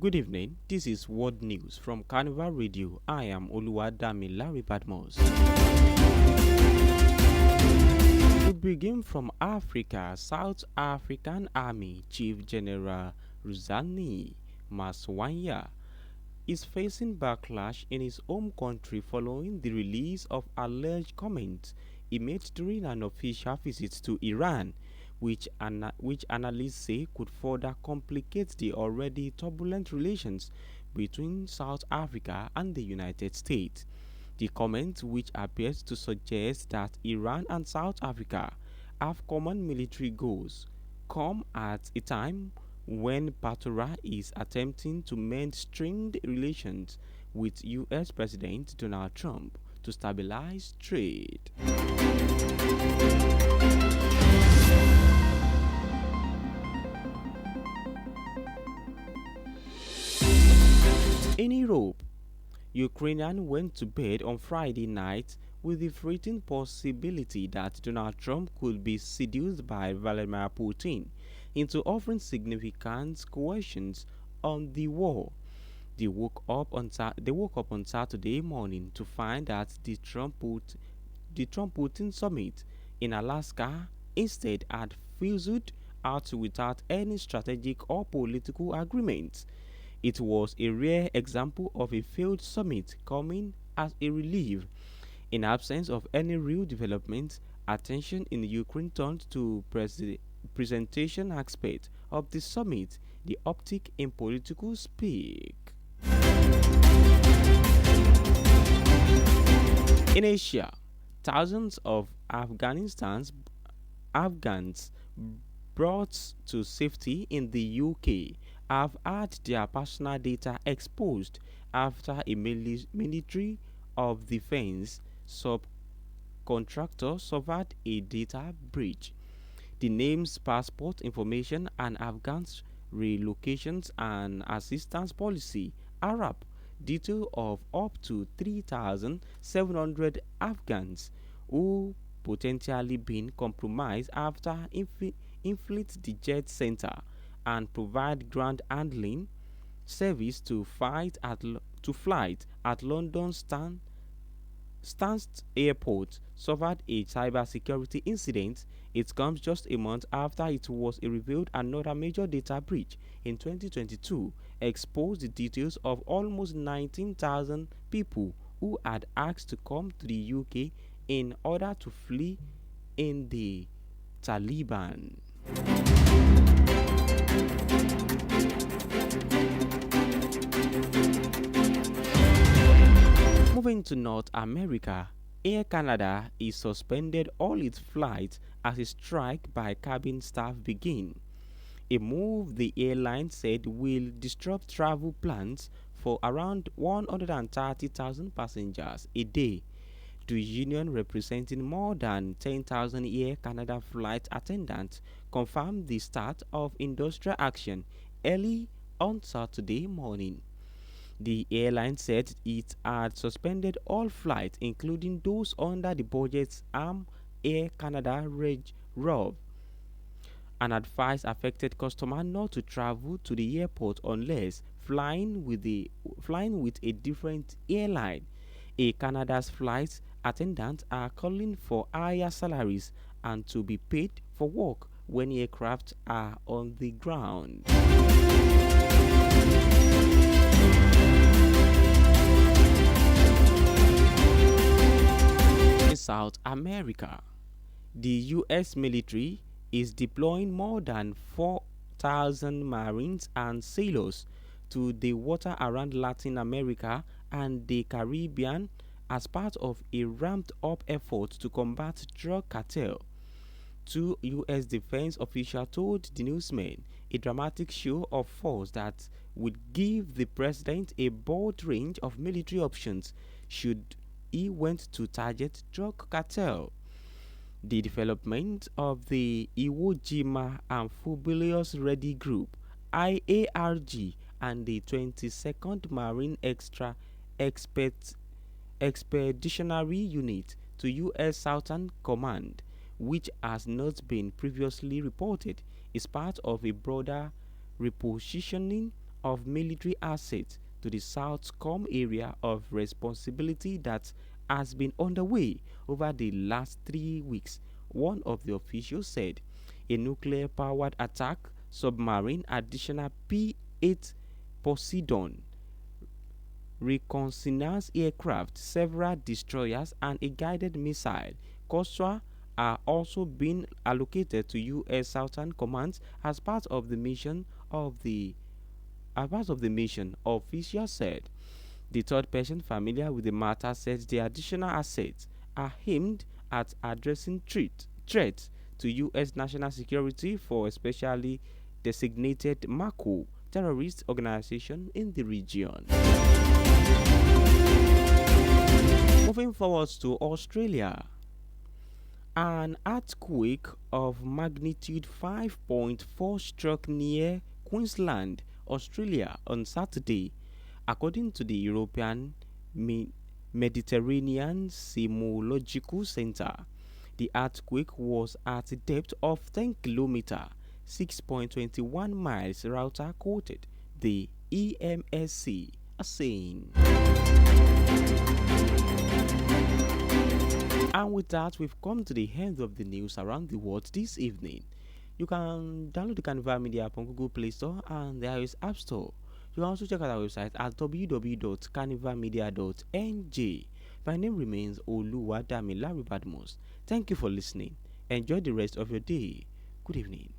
Good evening. This is World News from Carnival Radio. I am Oluwadamilare Badmos. We begin from Africa. South African Army Chief General Ruzani Maswanya is facing backlash in his home country following the release of alleged comments he made during an official visit to Iran, which analysts say could further complicate the already turbulent relations between South Africa and the United States. The comment, which appears to suggest that Iran and South Africa have common military goals, come at a time when Patora is attempting to mend strained relations with U.S. President Donald Trump to stabilize trade. In Europe, Ukrainians went to bed on Friday night with the threatened possibility that Donald Trump could be seduced by Vladimir Putin into offering significant questions on the war. They woke up on Saturday morning to find that the Trump-Putin summit in Alaska instead had fizzled out without any strategic or political agreement. It was a rare example of a failed summit coming as a relief. In absence of any real development, attention in Ukraine turned to presentation aspect of the summit, the uptick in political speak. In Asia, thousands of Afghans brought to safety in the UK have had their personal data exposed after a military of defense subcontractor suffered a data breach. The names, passport information, and Afghans' relocations and assistance policy ARAP detail of up to 3,700 Afghans who potentially been compromised after inflict the jet center and provide ground handling service to flight at London Stansted Airport suffered a cybersecurity incident. It comes just a month after it was revealed another major data breach in 2022 exposed the details of almost 19,000 people who had asked to come to the UK in order to flee in the Taliban. Moving to North America, Air Canada is suspended all its flights as a strike by cabin staff begin. A move the airline said will disrupt travel plans for around 130,000 passengers a day. The union, representing more than 10,000 Air Canada flight attendants, confirmed the start of industrial action early on Saturday morning. The airline said it had suspended all flights, including those under the budget's arm Air Canada ROV, and advised affected customers not to travel to the airport unless flying with a different airline. Air Canada's flight attendants are calling for higher salaries and to be paid for work when aircraft are on the ground. In South America, the U.S. military is deploying more than 4,000 Marines and sailors to the water around Latin America and the Caribbean as part of a ramped-up effort to combat drug cartel. Two U.S. defense officials told the newsmen a dramatic show of force that would give the president a broad range of military options should he want to target drug cartel. The development of the Iwo Jima Amphibious Ready Group (IARG) and the 22nd Marine Expeditionary Unit to U.S. Southern Command, which has not been previously reported, is part of a broader repositioning of military assets to the Southcom area of responsibility that has been underway over the last 3 weeks, one of the officials said. A nuclear powered attack submarine, additional P-8 Poseidon reconnaissance aircraft, several destroyers, and a guided missile. Costra are also being allocated to U.S. Southern Command as part of the mission officials said. The third person familiar with the matter said the additional assets are aimed at addressing threats to U.S. national security for a specially designated Mako terrorist organization in the region. Moving forward to Australia, an earthquake of magnitude 5.4 struck near Queensland, Australia on Saturday, according to the European Mediterranean Seismological Center. The earthquake was at a depth of 10 km, 6.21 miles, Router quoted the EMSC as saying. And with that, we've come to the end of the news around the world this evening. You can download the Carnival Media app on Google Play Store and the iOS App Store. You can also check out our website at www.carnivalmedia.ng. My name remains Oluwadamilare Badmus. Thank you for listening. Enjoy the rest of your day. Good evening.